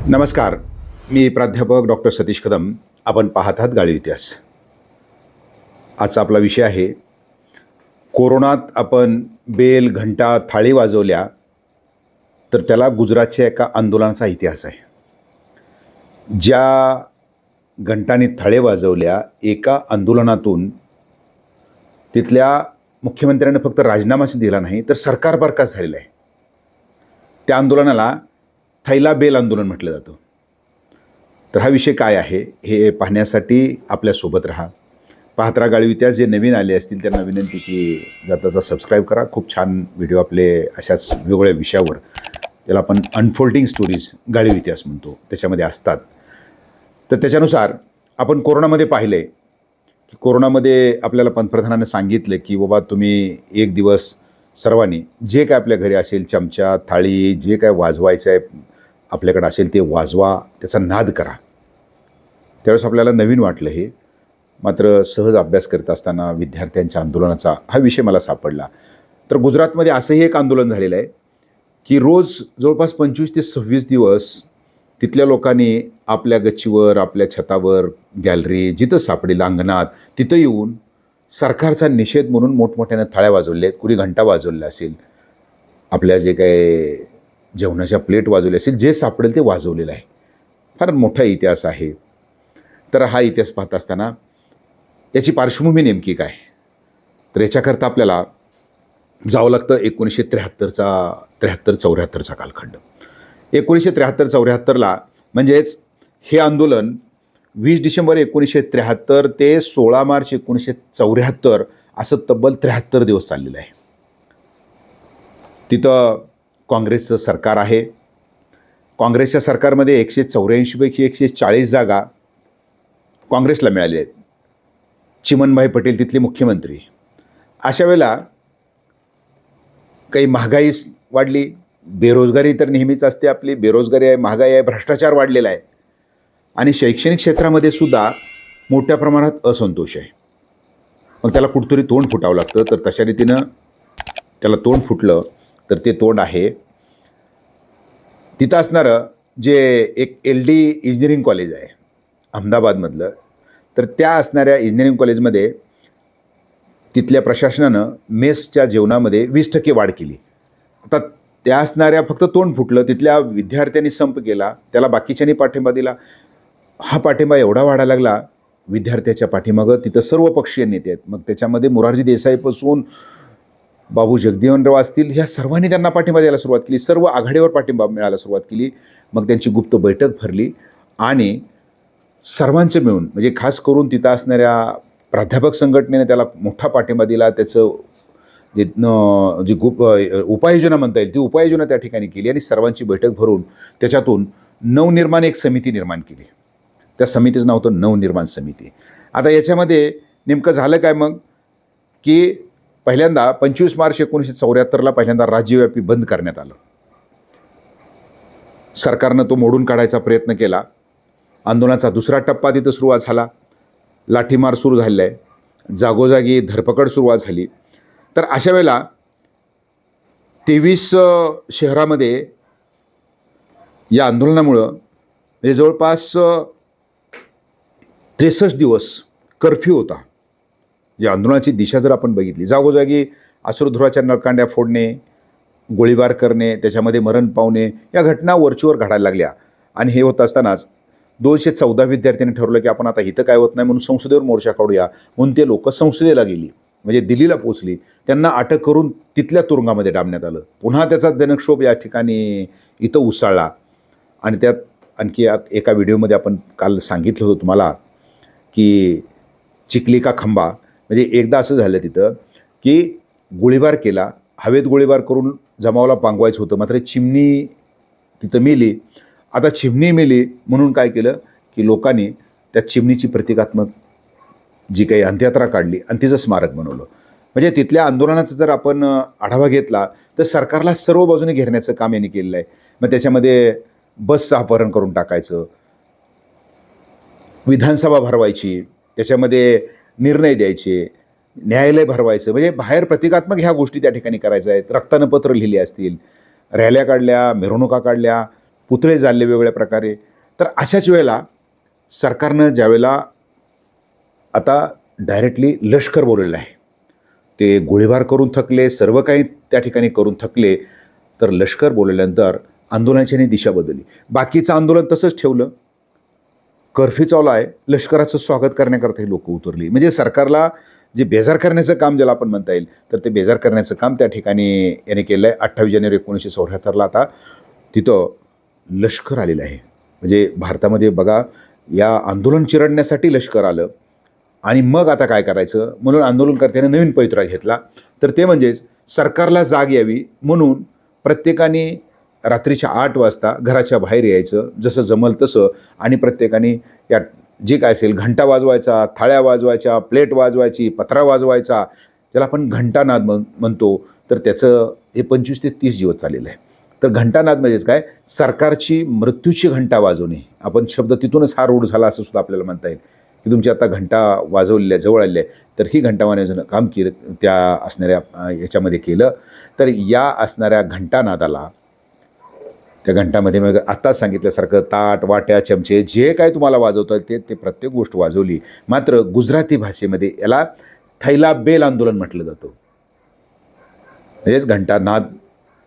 नमस्कार. मी प्राध्यापक डॉक्टर सतीश कदम. आपण पाहत आहात गाळी इतिहास. आजचा आपला विषय आहे, कोरोनात आपण बेल, घंटा, थाळी वाजवल्या तर त्याला गुजरातच्या एका आंदोलनाचा इतिहास आहे. ज्या घंटांनी थाळे वाजवल्या, एका आंदोलनातून तिथल्या मुख्यमंत्र्यांनी फक्त राजीनामाच दिला नाही, तर सरकार बरखास्त झालेलं आहे. त्या आंदोलनाला थैला बेल आंदोलन म्हटलं जातं. तर हा विषय काय आहे हे पाहण्यासाठी आपल्यासोबत राहा. पाहत राहा गाळी इतिहास. जे नवीन आले असतील त्यांना विनंती की जाताचा सबस्क्राईब करा. खूप छान व्हिडिओ आपले अशाच वेगवेगळ्या विषयावर, त्याला आपण अनफोल्डिंग स्टोरीज गाळी इतिहास म्हणतो, त्याच्यामध्ये असतात. तर त्याच्यानुसार आपण कोरोनामध्ये पाहिले की कोरोनामध्ये आपल्याला पंतप्रधानांनी सांगितलं की बाबा तुम्ही एक दिवस सर्वांनी जे काय आपल्या घरी असेल, चमचा, थाळी, जे काय वाजवायचं आहे आपल्याकडे असेल ते वाजवा, त्याचा नाद करा. त्यावेळेस आपल्याला नवीन वाटलं हे. मात्र सहज अभ्यास करत असताना विद्यार्थ्यांच्या आंदोलनाचा हा विषय मला सापडला. तर गुजरातमध्ये असंही एक आंदोलन झालेलं आहे की रोज जवळपास 25 ते 26 दिवस तिथल्या लोकांनी आपल्या गच्चीवर, आपल्या छतावर, गॅलरी जिथं सापडेल अंगणात, तिथं येऊन सरकारचा निषेध म्हणून मोठमोठ्यानं थाळ्या वाजवल्या आहेत. कुणी घंटा वाजवला असेल, आपल्या जे काही जेवणाच्या प्लेट वाजवले असेल, जे सापडेल ते वाजवलेलं आहे. फार मोठा इतिहास आहे. तर हा इतिहास पाहत असताना याची पार्श्वभूमी नेमकी काय, तर याच्याकरता आपल्याला जावं लागतं 1973-74चा कालखंड. 1973-74ला म्हणजेच हे आंदोलन 20 डिसेंबर 1973 ते 16 मार्च 1974 असं तब्बल 73 दिवस चाललेलं आहे. तिथं काँग्रेसचं सरकार आहे. काँग्रेसच्या सरकारमध्ये 184 पैकी 140 जागा काँग्रेसला मिळाल्या आहेत. चिमनभाई पटेल तिथले मुख्यमंत्री. अशा वेळेला काही महागाई वाढली, बेरोजगारी तर नेहमीच असते आपली. बेरोजगारी आहे, महागाई आहे, भ्रष्टाचार वाढलेला आहे आणि शैक्षणिक क्षेत्रामध्ये सुद्धा मोठ्या प्रमाणात असंतोष आहे. मग त्याला कुठंतरी तोंड फुटावं लागतं. तर तशा रीतीनं त्याला तोंड फुटलं. तर ते तोंड आहे तिथं असणारं जे एक LD इंजिनिअरिंग कॉलेज आहे अहमदाबादमधलं. तर त्या असणाऱ्या इंजिनिअरिंग कॉलेजमध्ये तिथल्या प्रशासनानं मेसच्या जेवणामध्ये 20% वाढ केली. आता त्या असणाऱ्या फक्त तोंड फुटलं, तिथल्या विद्यार्थ्यांनी संप केला, त्याला बाकीच्यांनी पाठिंबा दिला. हा पाठिंबा एवढा वाढायला लागला विद्यार्थ्याच्या पाठीमागं. तिथं सर्व पक्षीय नेते आहेत. मग त्याच्यामध्ये मोरारजी देसाईपासून बाबू जगजीवनराव असतील, ह्या सर्वांनी त्यांना पाठिंबा द्यायला सुरुवात केली. सर्व आघाडीवर पाठिंबा मिळायला सुरुवात केली. मग त्यांची गुप्त बैठक भरली आणि सर्वांचे मिळून, म्हणजे खास करून तिथं असणाऱ्या प्राध्यापक संघटनेने त्याला मोठा पाठिंबा दिला. त्याचं जी उपाययोजना म्हणता येईल ती उपाययोजना त्या ठिकाणी केली आणि सर्वांची बैठक भरून त्याच्यातून नवनिर्माण एक समिती निर्माण केली. त्या समितीचं नाव होतं नवनिर्माण समिती. आता याच्यामध्ये नेमकं झालं काय मग की पहिल्यांदा 25 मार्च 1974ला पहिल्यांदा राज्यव्यापी बंद करण्यात आलं. सरकारनं तो मोडून काढायचा प्रयत्न केला. आंदोलनाचा दुसरा टप्पा तिथं सुरुवात झाला. लाठीमार सुरू झालेला आहे. जागोजागी धरपकड सुरुवात झाली. तर अशा वेळेला 23 शहरामध्ये या आंदोलनामुळं म्हणजे जवळपास 63 दिवस कर्फ्यू होता. या आंदोलनाची दिशा जर आपण बघितली, जागोजागी अश्रुधुराच्या नळकांड्या फोडणे, गोळीबार करणे, त्याच्यामध्ये मरण पावणे, या घटना वरचीवर घडायला लागल्या. आणि हे होत असतानाच 214 विद्यार्थ्यांनी ठरवलं की आपण आता इथं काय होत नाही म्हणून संसदेवर मोर्चा काढूया. म्हणून ते लोक संसदेला गेली, म्हणजे दिल्लीला पोचली. त्यांना अटक करून तिथल्या तुरुंगामध्ये डांबण्यात आलं. पुन्हा त्याचा जनक्षोभ या ठिकाणी इथं उसळला. आणि त्यात आणखी एका व्हिडिओमध्ये आपण काल सांगितलं होतं तुम्हाला की चिखली का खंबा, म्हणजे एकदा असं झालं तिथं की गोळीबार केला, हवेत गोळीबार करून जमावाला पांगवायचं होतं. मात्र चिमणी तिथं मेली. आता चिमणी मेली म्हणून काय केलं की लोकांनी त्या चिमणीची प्रतिकात्मक जी काही अंत्ययात्रा काढली आणि तिचं स्मारक बनवलं. म्हणजे तिथल्या आंदोलनाचा जर आपण आढावा घेतला तर सरकारला सर्व बाजूने घेरण्याचं काम यांनी केलेलं आहे. मग त्याच्यामध्ये बसचं अपहरण करून टाकायचं, विधानसभा भरवायची, त्याच्यामध्ये निर्णय द्यायचे, न्यायालय भरवायचं, म्हणजे बाहेर प्रतिकात्मक ह्या गोष्टी त्या ठिकाणी करायच्या आहेत. रक्तानं पत्र लिहिली असतील, रॅल्या काढल्या, मिरवणुका काढल्या, पुतळे जाळले वेगवेगळ्या प्रकारे. तर अशाच वेळेला सरकारनं ज्यावेळेला आता डायरेक्टली लष्कर बोलवलेलं आहे, ते गोळीबार करून थकले, सर्व काही त्या ठिकाणी करून थकले, तर लष्कर बोलवल्यानंतर आंदोलनाची दिशा बदलली. बाकीचं आंदोलन तसंच ठेवलं, कर्फ्यू चावला आहे, लष्कराचं स्वागत करण्याकरता ही लोकं उतरली. म्हणजे सरकारला जे बेजार करण्याचं काम ज्याला आपण म्हणता येईल, तर ते बेजार करण्याचं काम त्या ठिकाणी याने केलं आहे. 28 जानेवारी 1974ला आता तिथं लष्कर आलेलं आहे. म्हणजे भारतामध्ये बघा, या आंदोलन चिरडण्यासाठी लष्कर आलं आणि मग आता काय करायचं म्हणून आंदोलनकर्त्याने नवीन पवित्रा घेतला. तर ते म्हणजेच सरकारला जाग यावी म्हणून प्रत्येकाने रात्रीच्या 8 वाजता घराच्या बाहेर यायचं, जसं जमल तसं, आणि प्रत्येकाने या जे काय असेल घंटा वाजवायचा, थाळ्या वाजवायच्या, प्लेट वाजवायची, पत्रा वाजवायचा, ज्याला आपण घंटानाद म्हणतो. तर त्याचं हे 25 ते 30 दिवस चाललेलं आहे. तर घंटानाद म्हणजेच काय, सरकारची मृत्यूची घंटा वाजवणे. आपण शब्द तिथूनच हा रूढ झाला असं सुद्धा आपल्याला म्हणता येईल की तुमची आता घंटा वाजवलेल्या जवळ आलेल्या आहे. तर ही घंटा वाजवण्याचं काम केलं त्या असणाऱ्या याच्यामध्ये केलं. तर या असणाऱ्या घंटानादाला, त्या घंटामध्ये मग आत्ताच सांगितल्यासारखं ताट, वाट्या, चमचे जे काय तुम्हाला वाजवता येईल ते प्रत्येक गोष्ट वाजवली. मात्र गुजराती भाषेमध्ये याला थैला बेल आंदोलन म्हटलं जातं. म्हणजेच घंटानाद.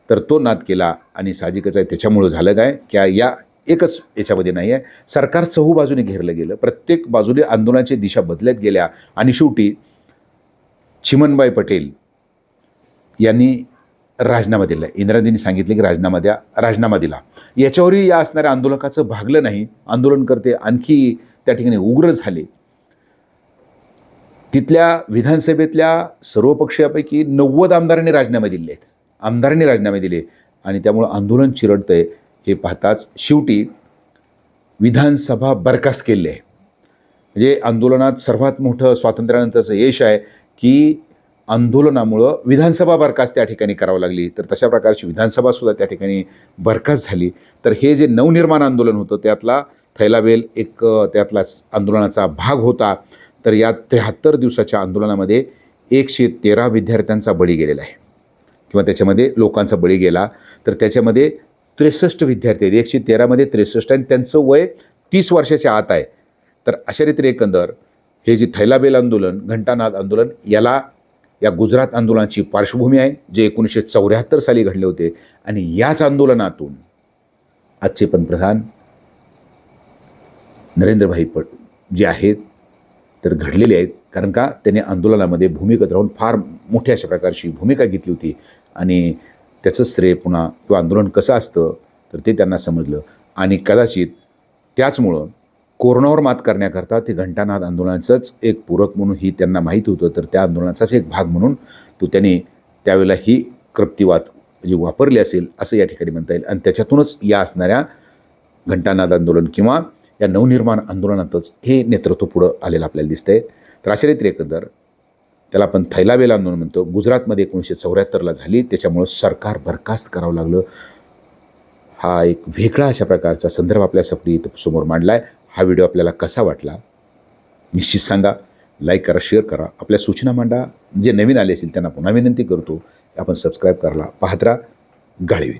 तर तो नाद केला आणि साहजिकच आहे त्याच्यामुळं झालं काय की या एकच याच्यामध्ये नाही आहे, सरकार चहूबाजूने घेरलं गेलं. प्रत्येक बाजूने आंदोलनाची दिशा बदलत गेल्या आणि शेवटी चिमणबाई पटेल यांनी राजीनामा दिला. इंदिराजींनी सांगितले की राजीनामा दिला. याच्यावरही या असणाऱ्या आंदोलकाचं भागलं नाही. आंदोलनकर्ते आणखी त्या ठिकाणी उग्र झाले. तिथल्या विधानसभेतल्या सर्वपक्षीयापैकी 90 आमदारांनी राजीनामे दिले आहेत. आमदारांनी राजीनामे दिले आणि त्यामुळं आंदोलन चिरडतंय हे पाहताच शेवटी विधानसभा बरखास्त केली आहे. म्हणजे आंदोलनात सर्वात मोठं स्वातंत्र्यानंतरचं यश आहे की आंदोलनामुळं विधानसभा बरखास्त त्या ठिकाणी करावं लागली. तर तशा प्रकारची विधानसभासुद्धा त्या ठिकाणी बरखास्त झाली. तर हे जे नवनिर्माण आंदोलन होतं त्यातला थैलाबेल एक त्यातला आंदोलनाचा भाग होता. तर या 73 दिवसाच्या आंदोलनामध्ये 113 विद्यार्थ्यांचा बळी गेलेला आहे किंवा त्याच्यामध्ये लोकांचा बळी गेला. तर त्याच्यामध्ये 63 विद्यार्थी आहेत. 113 मध्ये 63 आणि त्यांचं वय 30 वर्षाच्या आत आहे. तर अशा रीतीने एकंदर हे जे थैलाबेल आंदोलन, घंटानाद आंदोलन, याला या गुजरात आंदोलनाची पार्श्वभूमी आहे जे 1974 साली घडले होते. आणि याच आंदोलनातून आजचे पंतप्रधान नरेंद्रभाई जे आहेत तर घडलेले आहेत. कारण का त्यांनी आंदोलनामध्ये भूमिगत राहून फार मोठ्या अशा प्रकारची भूमिका घेतली होती आणि त्याचं श्रेय पुन्हा किंवा आंदोलन कसं असतं तर ते त्यांना समजलं. आणि कदाचित त्याचमुळं कोरोनावर मात करण्याकरता ते घंटानाद आंदोलनाचंच एक पूरक म्हणून ही त्यांना माहीत होतं. तर त्या आंदोलनाचाच एक भाग म्हणून त्यांनी त्यावेळेला ही कृत्रिवाद जी वापरली असेल असं या ठिकाणी म्हणता येईल. आणि त्याच्यातूनच या असणाऱ्या घंटानाद आंदोलन किंवा या नवनिर्माण आंदोलनातच हे नेतृत्व पुढं आलेलं आपल्याला दिसतंय. तर अशा रीतीने एकंदर त्याला आपण थैलाबेल आंदोलन म्हणतो. गुजरातमध्ये 1974ला झाली. त्याच्यामुळं सरकार बरखास्त करावं लागलं. हा एक वेगळा अशा प्रकारचा संदर्भ आपल्यासाठी समोर मांडला आहे. हा व्हिडिओ आपल्याला कसा वाटला निश्चित सांगा. लाईक करा, शेअर करा, आपल्या सूचना मांडा. जे नवीन आले असतील त्यांना पुन्हा विनंती करतो आपण सबस्क्राईब करायला. पाहत राहा गाळी.